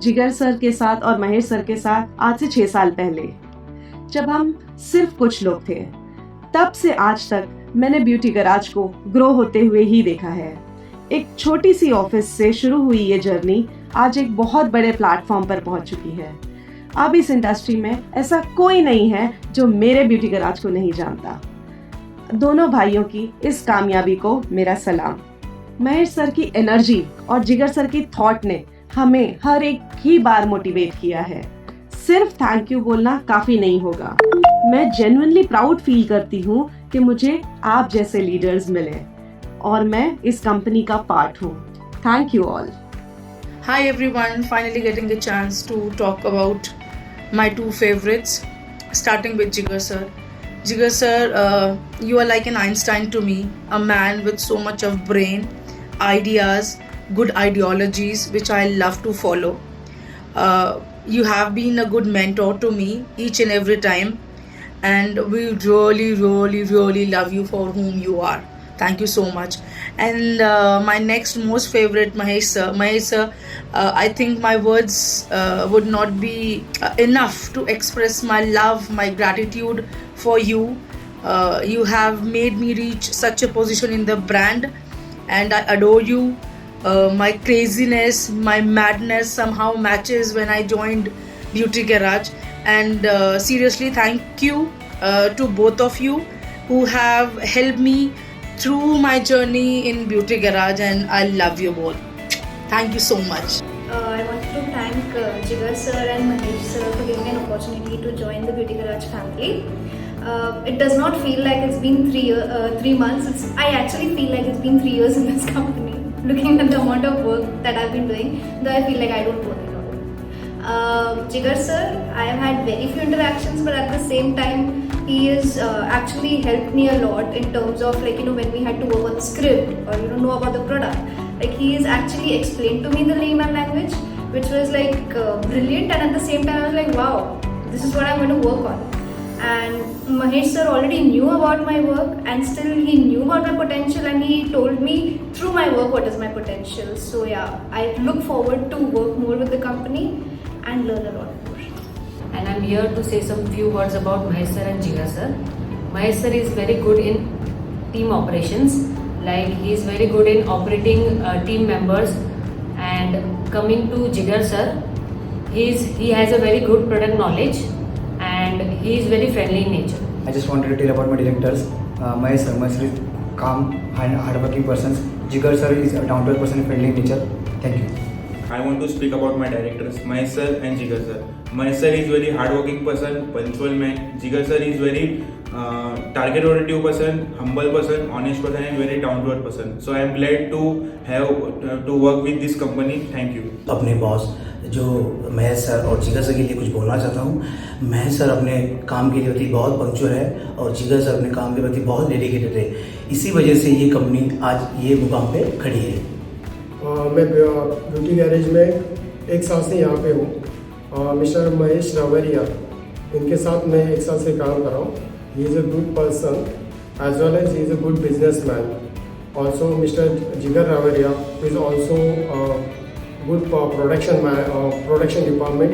जिगर सर के साथ और महेश सर के साथ आज से 6 साल पहले, जब हम सिर्फ कुछ लोग थे। तब से आज तक मैंने ब्यूटी गराज को ग्रो होते हुए ही देखा है। एक छोटी सी ऑफिस से शुरू हुई ये जर्नी आज एक बहुत बड़े प्लेटफॉर्म पर पहुंच चुकी है। अब इस इंडस्ट्री में ऐसा कोई नहीं है जो मेरे ब्यूटी गराज को नहीं जानता। दोनों भाइयों की इस कामयाबी को मेरा सलाम। महेश सर की एनर्जी और जिगर सर की थॉट ने हमें हर एक ही बार मोटिवेट किया है। सिर्फ थैंक यू बोलना काफी नहीं होगा। मैं जेन्युइनली प्राउड फील करती हूँ कि मुझे आप जैसे लीडर्स मिले और मैं इस कंपनी का पार्ट हूँ। Thank you all. Hi everyone, finally getting a chance to talk about my two favorites, starting with Jigar sir. Jigar sir, you are like an Einstein to me, a man with so much of brain, ideas, good ideologies which I love to follow. You have been a good mentor to me each and every time, and we really love you for whom you are. Thank you so much. And my next most favorite, Mahesh sir. Mahesh sir, I think my words would not be enough to express my love, my gratitude for you. You have made me reach such a position in the brand, and I adore you. My craziness, my madness somehow matches when I joined Beauty Garage. And seriously, thank you to both of you who have helped me through my journey in Beauty Garage, and I love you both. Thank you so much. I want to thank Jigar sir and Mahesh sir for giving an opportunity to join the Beauty Garage family. It does not feel like it's been 3 months. I actually feel like it's been 3 years in this company. Looking at the amount of work that I've been doing, though I feel like I don't work at all. Jigar sir, I have had very few interactions, but at the same time, he has actually helped me a lot in terms of when we had to work on the script or know about the product. He has actually explained to me the layman language, which was brilliant, and at the same time I was like, wow, this is what I'm going to work on. And Mahesh sir already knew about my work, and still he knew about my potential, and he told me through my work what is my potential. So yeah, I look forward to work more with the company and learn a lot more. And I'm here to say some few words about Mahesh sir and Jigar sir. Mahesh sir is very good in team operations, he is very good in operating team members. And coming to Jigar sir, he has a very good product knowledge, and he is very friendly in nature. I just wanted to tell about my directors. Mahesh sir is calm and hardworking person. Jigar sir is a down-to-earth person, friendly in nature. Thank you. I want to speak about my directors, Mahesh sir and Jigar sir. Mahesh sir is very hardworking person, punctual man. Jigar sir is very target-oriented person, humble person, honest person, and very down-to-earth person. So I am glad to have to work with this company. Thank you. अपने boss जो Mahesh sir और जिगर sir के लिए कुछ बोलना चाहता हूँ। महेश सर अपने काम के प्रति बहुत पंक्चुअल है और जिगर सर अपने काम के प्रति बहुत डेडिकेटेड है। इसी वजह से ये कंपनी आज ये मुकाम पे खड़ी है। मैं ब्यूटी गैरेज में 1 साल से यहाँ पे हूँ। मिस्टर महेश रावरिया, इनके साथ मैं 1 साल से काम कर रहा हूँ। He is a good person as well as he is a good businessman. Also Mister Jigar Ravariya is also good production department,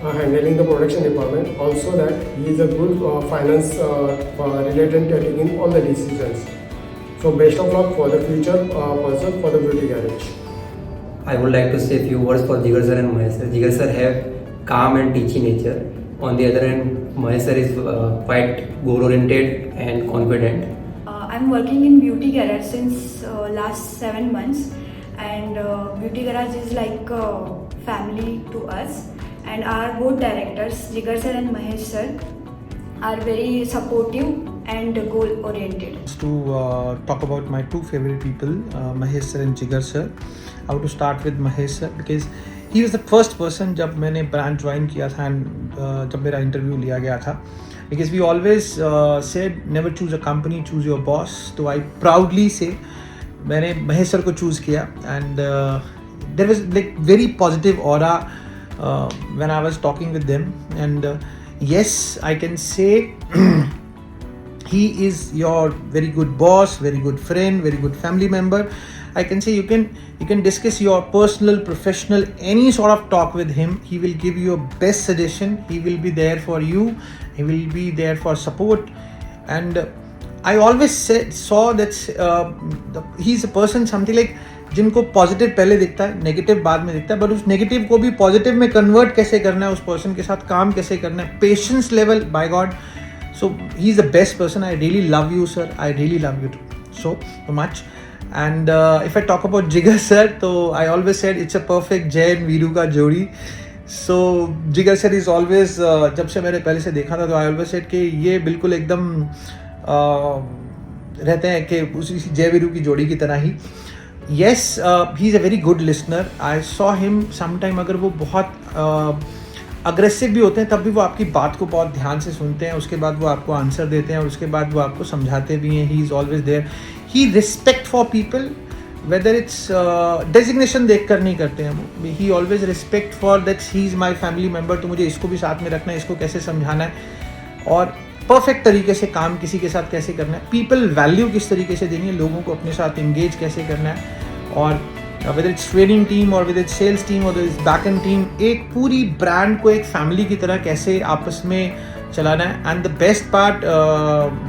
handling the production department. Also that he is a good finance related to taking all the decisions. So best of luck for the future person for the beauty garage. I would like to say a few words for Jigar sir and Mahesh sir. Jigar sir have calm and teachy nature. On the other hand, Mahesh sir is quite goal oriented and confident. I'm working in Beauty Garage since last 7 months. And Beauty Garage is like a family to us, and our both directors, Jigar sir and Mahesh sir, are very supportive and goal oriented. To talk about my two favorite people, Mahesh sir and Jigar sir. I want to start with Mahesh sir because he was the first person जब मैंने brand join किया था and जब मेरा interview लिया गया था, because we always said never choose a company, choose your boss. तो I proudly say मैंने महेश सर को चूज़ किया and there was very positive aura when I was talking with them, and yes, I can say he is your very good boss, very good friend, very good family member. I can say you can discuss your personal, professional, any sort of talk with him. He will give you a best suggestion. He will be there for you. He will be there for support. And I always saw that he's a person something like जिनको positive पहले दिखता है, negative बाद में दिखता है, but उस negative को भी पॉजिटिव में कन्वर्ट कैसे करना है, उस पर्सन के साथ काम कैसे करना है, patience level, by god. So he is the best person. I really love you, sir. I really love you so much. And if I talk about Jigar sir, so I always said it's a perfect Jay and Veeru का जोड़ी. So Jigar sir is always जब से मैंने पहले से देखा था तो I always said कि ये बिल्कुल एकदम रहते हैं कि उसी जय वीरू की जोड़ी की तरह ही. Yes, he is a very good listener. I saw him sometime. अगर वो बहुत अग्रेसिव भी होते हैं तब भी वो आपकी बात को बहुत ध्यान से सुनते हैं, उसके बाद वो आपको आंसर देते हैं और उसके बाद वो आपको समझाते भी हैं. He is always there. He respect for people, whether it's designation देख कर नहीं करते हैं वो. He always respect for that's he is my family member, तो मुझे इसको भी साथ में रखना है, इसको कैसे समझाना है और परफेक्ट तरीके से काम किसी के साथ कैसे करना है, पीपल वैल्यू किस तरीके से देनी है, लोगों को अपने साथ इंगेज कैसे करना है. और whether it's training team or whether it's sales team or whether it's back end team, एक पूरी ब्रांड को एक फैमिली की तरह कैसे आपस में चलाना है. And the best part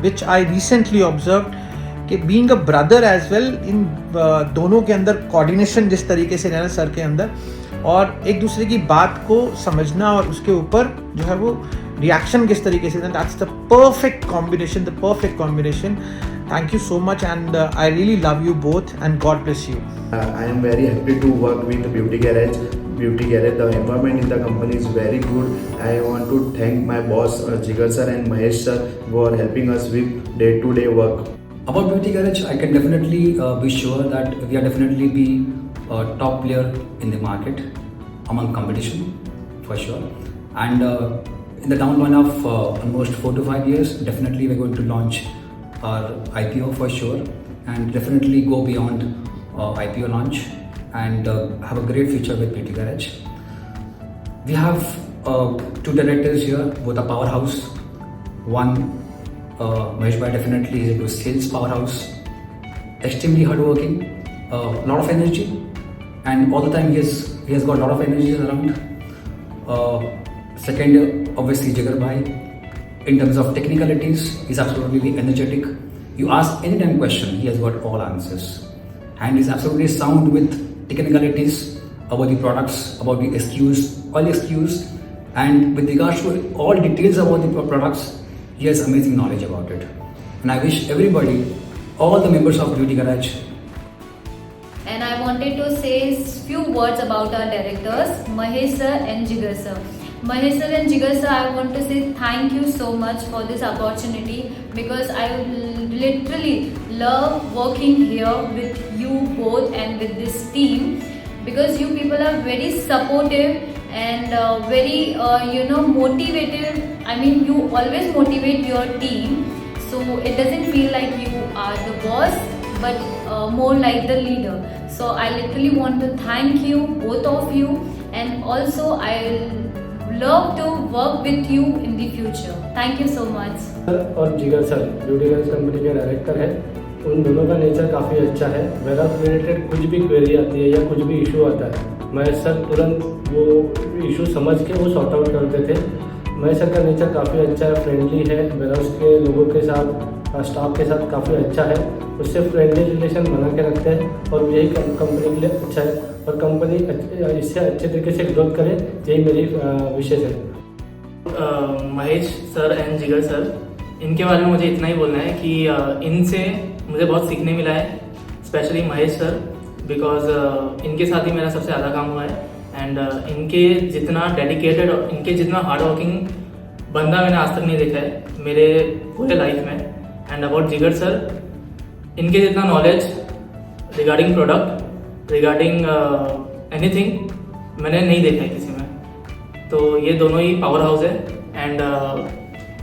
which I recently observed कि being a brother as well, इन दोनों के अंदर कोऑर्डिनेशन जिस तरीके से रहना सर के अंदर, और एक दूसरे की बात को समझना और उसके ऊपर जो है वो रिएक्शन किस तरीके से, that's the perfect combination. Thank you so much, and I really love you both, and God bless you. I am very happy to work with Beauty Garage. The environment in the company is very good. I want to thank my boss Jigar sir and Mahesh sir for helping us with day-to-day work. About Beauty Garage, I can definitely be sure that we are definitely be a top player in the market among competition for sure. And in the down line of almost 4 to 5 years, definitely we're going to launch our IPO for sure, and definitely go beyond IPO launch and have a great future with Beauty Garage. We have 2 directors here, both are powerhouse. One, Mahesh Bhai definitely is a sales powerhouse, extremely hardworking, a lot of energy, and all the time he has got a lot of energy around. Second, obviously Jigar Bhai. In terms of technicalities, he's absolutely energetic. You ask any damn question, he has got all answers. And he's absolutely sound with technicalities about the products, about the SKUs, all SKUs. And with regards to all details about the products, he has amazing knowledge about it. And I wish everybody, all the members of Beauty Garage. And I wanted to say few words about our directors, Mahesh sir and Jigar sir. Mahesh sir and Jigar sir, I want to say thank you so much for this opportunity, because I literally love working here with you both and with this team, because you people are very supportive and very motivated. I mean, you always motivate your team, so it doesn't feel like you are the boss, but more like the leader. So I literally want to thank you, both of you, and also I'll love to work with you in the future. Thank you so much. और जिगर sir beauty गार्ज company के director है. उन दोनों का nature काफ़ी अच्छा है. वेयर रिलेटेड कुछ भी क्वेरी आती है या कुछ भी इशू आता है, महेश सर तुरंत वो इशू समझ के वो सॉर्ट आउट करते थे. महेश सर का नेचर काफ़ी अच्छा है, फ्रेंडली है, वेयर के लोगों के साथ, स्टाफ के साथ काफ़ी अच्छा है. उससे फ्रेंडली रिलेशन बना के रखते हैं और यही कंपनी के लिए अच्छा है, और कंपनी इससे अच्छे तरीके से ग्रोथ करे, यही मेरी विशेष है. महेश सर एंड जिगर सर, इनके बारे में मुझे इतना ही बोलना है कि इनसे मुझे बहुत सीखने मिला है, स्पेशली महेश सर, बिकॉज इनके साथ ही मेरा सबसे ज़्यादा काम हुआ है. एंड इनके जितना डेडिकेटेड और इनके जितना हार्ड वर्किंग बंदा मैंने आज तक नहीं देखा है मेरे पूरे लाइफ में. एंड अबाउट जिगर सर, इनके जितना knowledge regarding product, regarding anything मैंने नहीं देखा है किसी में. तो ये दोनों ही पावर हाउस है, एंड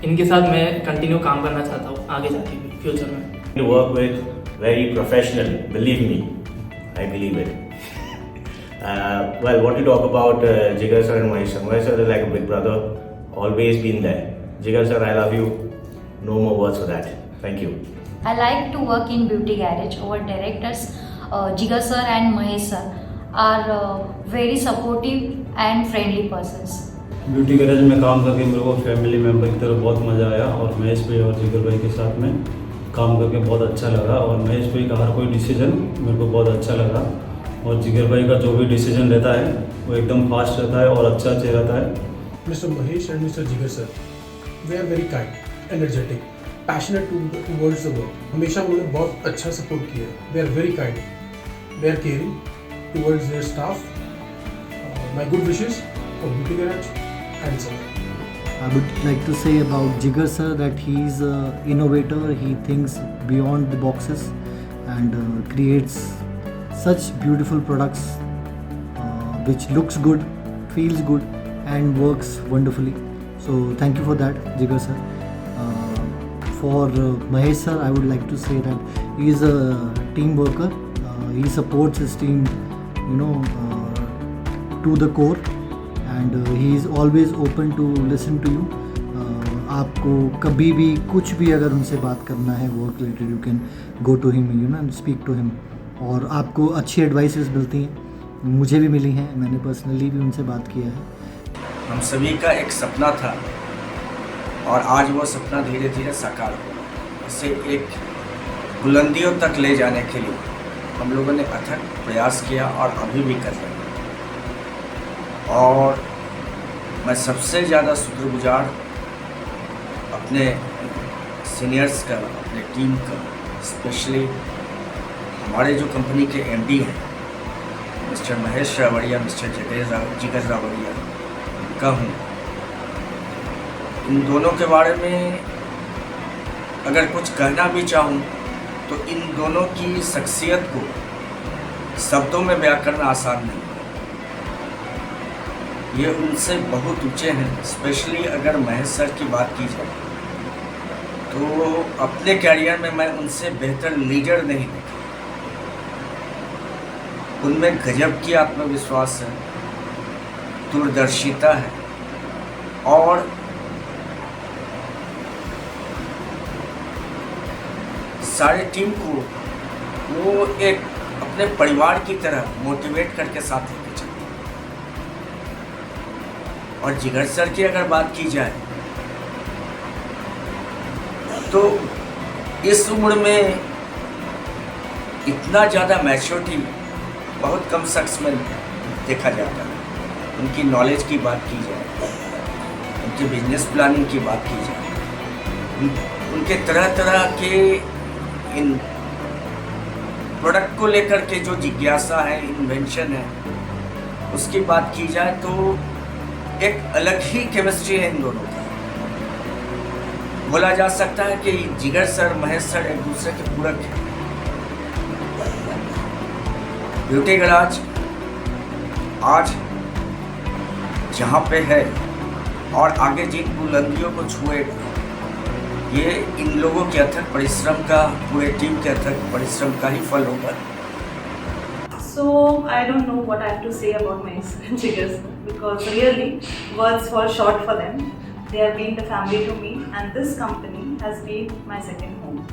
इनके साथ मैं कंटिन्यू काम करना चाहता हूँ आगे जाके भी फ्यूचर में. To work with very professional, believe me, I believe it. Well, what to talk about Jigar sir and Mahesh sir. Mahesh sir is like a big brother, always been there. Jigar sir, I love you. No more words for that. Thank you. I like to work in Beauty Garage. Our directors, Jigar sir and Mahesh sir, are very supportive and friendly persons. Beauty garage में काम करके मेरे को family member की तरह बहुत मज़ा आया और महेश भाई और जिगर भाई के साथ में काम करके बहुत अच्छा लगा और महेश भाई का हर कोई डिसीजन मेरे को बहुत अच्छा लगा और जिगर भाई का जो भी डिसीजन रहता है वो एकदम फास्ट रहता है और अच्छा रहता है. Mr. Mahesh and Mr. Jigar sir, they are very kind, energetic, passionate towards the work. हमेशा उन्होंने बहुत अच्छा सपोर्ट किया. They are very kind, they are caring towards their staff. My good wishes for Beauty Garage and sir. I would like to say about Jigar sir that he is an innovator. He thinks beyond the boxes and creates such beautiful products which looks good, feels good and works wonderfully. So thank you for that, Jigar sir. For Mahesh sir, I would like to say that he is a team worker. He supports his team, to the core, and he is always open to listen to you. आपको कभी भी कुछ भी अगर उनसे बात करना है work related, you can go to him, and speak to him. और आपको अच्छी एडवाइसेस मिलती हैं, मुझे भी मिली हैं, मैंने पर्सनली भी उनसे बात किया है. हम सभी का एक सपना था और आज वो सपना धीरे धीरे साकार हो रहा है. इसे एक बुलंदियों तक ले जाने के लिए हम लोगों ने अथक प्रयास किया और अभी भी कर रहे हैं. और मैं सबसे ज़्यादा शुक्रगुजार अपने सीनियर्स का, अपने टीम का, स्पेशली हमारे जो कंपनी के एमडी हैं मिस्टर महेश रावड़िया, मिस्टर जिगर रावड़िया का हूँ. इन दोनों के बारे में अगर कुछ कहना भी चाहूँ तो इन दोनों की शख्सियत को शब्दों में बयां करना आसान नहीं. ये उनसे बहुत ऊंचे हैं. स्पेशली अगर महेश सर की बात की जाए तो अपने कैरियर में मैं उनसे बेहतर लीडर नहीं देखा. उनमें गजब की आत्मविश्वास है, दूरदर्शिता है और सारी टीम को वो एक अपने परिवार की तरह मोटिवेट करके साथ लेके चलते हैं. और जिगर सर की अगर बात की जाए तो इस उम्र में इतना ज़्यादा मैच्योरिटी बहुत कम शख्स में देखा जाता है. उनकी नॉलेज की बात की जाए, उनकी बिजनेस प्लानिंग की बात की जाए, उनके तरह तरह के इन प्रोडक्ट को लेकर के जो जिज्ञासा है, इन्वेंशन है, उसकी बात की जाए तो एक अलग ही केमिस्ट्री है इन दोनों की. बोला जा सकता है कि जिगर सर, महेश सर एक दूसरे के पूरक हैं. ब्यूटी गैराज आज जहाँ पे है और आगे जिन बुलंदियों को छुएगा, ये इन लोगों के अथक परिश्रम का, पूरे टीम के अथक परिश्रम का ही फल होगा. So I don't know what I have to say about my Jigar because really words fall short for them. They have been the family to me and this company has been my second home.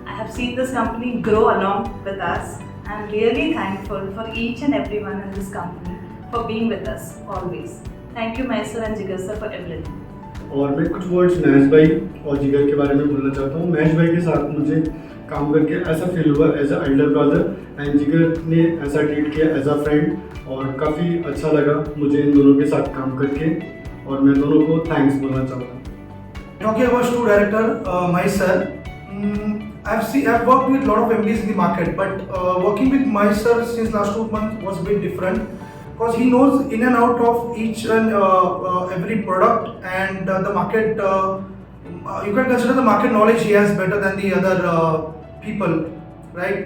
I have seen this company grow along with us. I am really thankful for each and everyone in this company for being with us always. Thank you Mahesh sir and Jigar sir for everything. और मैं कुछ words Mahesh भाई और जिगर के बारे में बोलना चाहता हूँ. महेश भाई के साथ मुझे काम करके ऐसा फील हुआ as a elder brother and Jigar ने ऐसा ट्रीट किया एज अ फ्रेंड और काफ़ी अच्छा लगा मुझे इन दोनों के साथ काम करके और मैं दोनों को थैंक्स बोलना चाहूँगा. Talking about two director Mahesh sir, I've worked with a lot of MDs in the market, but working with Mahesh sir since last 2 months was a bit different because he knows in and out of each and every product and the market. You can consider the market knowledge he has better than the other people, right?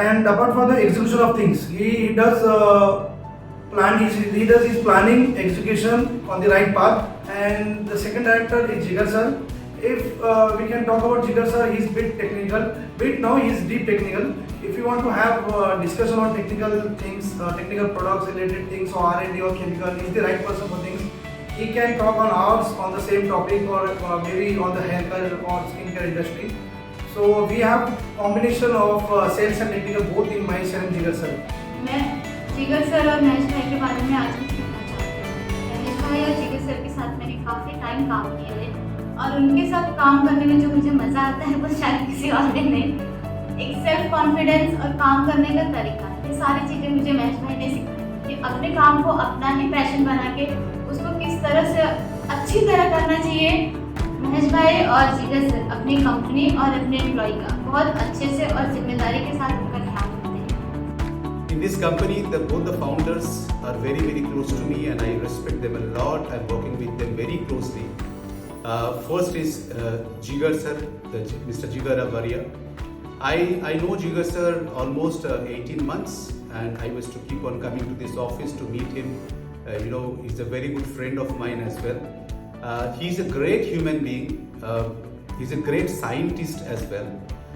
And apart from the execution of things, he does he does his planning, execution on the right path. And the second director is Jigar sir. If we can talk about Jigar sir, he's bit technical, he's deep technical. If you want to have discussion on technical things, technical products related things or R&D or chemical, he's the right person for things. He can talk on hours on the same topic or maybe on the hair care or skincare industry. So we have combination of sales and technical both in Mahesh sir and Jigar sir. मैं जिगर sir और महेश भाई के बारे में आज कुछ कहना चाहती हूँ। महेश भाई और जिगर सर के साथ मैंने काफ़ी टाइम काम किया है और उनके साथ काम करने में जो मुझे मज़ा आता है वो शायद किसी और में नहीं। एक सेल्फ कॉन्फिडेंस और काम करने का तरीका, ये सारी चीज़ें मुझे महेश भाई ने सिखाई कि अपने काम को अपना ही पैशन बना के उसको किस तरह से अच्छी तरह करना चाहिए। महेश भाई और जिगर सर अपनी कंपनी और अपने एम्प्लॉय का बहुत अच्छे से और जिम्मेदारी के साथ उनका ख्याल रखते हैं। In this company, both the founders are very, very close to me and I respect them a lot. I'm working with them very closely. First is Jigar sir, Mr. Jigar Avaria. I know Jigar sir almost 18 months and I was to keep on coming to this office to meet him. He's a very good friend of mine as well. He's a great human being. He's a great scientist as well.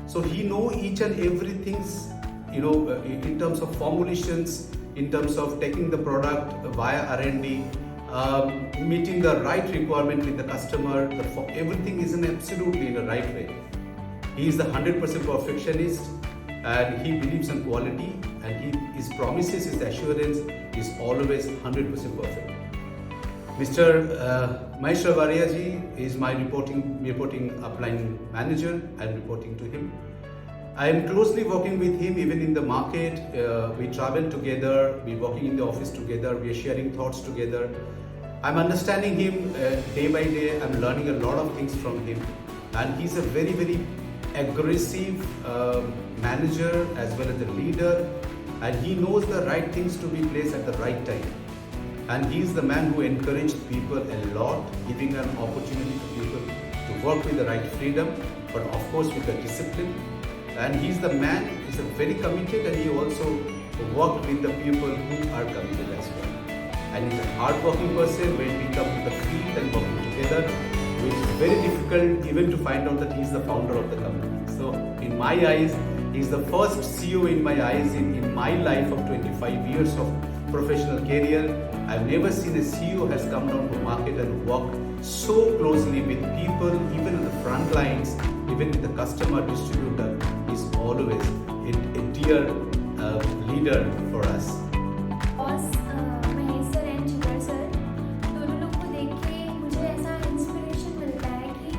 So he knows each and everything, in terms of formulations, in terms of taking the product via R&D, meeting the right requirement with the customer. Everything is absolutely in the right way. He is the 100% perfectionist and he believes in quality and his promises, his assurance is always 100% perfect. Mr. Mahesh Ravaria ji is my reporting upline manager. I am reporting to him. I am closely working with him even in the market. We travel together, we working in the office together, we are sharing thoughts together. I'm understanding him day by day. I'm learning a lot of things from him and he's a very, very aggressive manager as well as a leader and he knows the right things to be placed at the right time. And he's the man who encouraged people a lot, giving an opportunity to people to work with the right freedom, but of course with the discipline. And he's the man, he's very committed and he also worked with the people who are committed as well. And he's a hard-working person when we come to the field and working together, which is very difficult even to find out that he's the founder of the company. So in my eyes, he's the first CEO in my eyes in my life of 25 years of professional career. I've never seen a CEO has come down to market and worked so closely with people, even in the front lines, even with the customer distributor. He's always a dear leader for us. Mahesh sir and जिगर sir दोनों लोग को देख के मुझे ऐसा inspiration मिलता है कि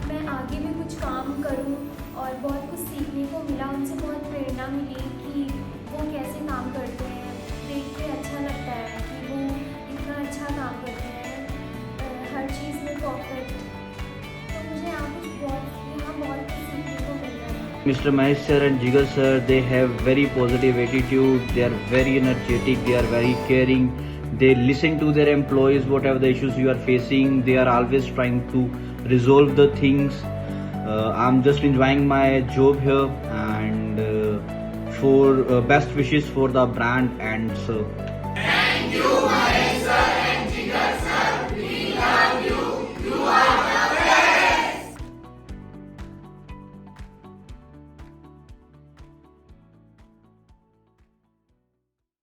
मैं आगे भी कुछ काम करूं और बहुत कुछ सीखने को मिला। उनसे बहुत प्रेरणा मिली कि वो कैसे काम करते हैं, देख के अच्छा लगता है कि वो इतना अच्छा काम करते हैं हर चीज़ में परफेक्ट। तो मुझे यहाँ बहुत कुछ सीखने को मिल रहा है। Mr. Mahesh sir and Jigar sir, they have very positive attitude, they are very energetic, they are very caring, they listen to their employees, whatever the issues you are facing, they are always trying to resolve the things. I'm just enjoying my job here and for best wishes for the brand and sir. Thank you.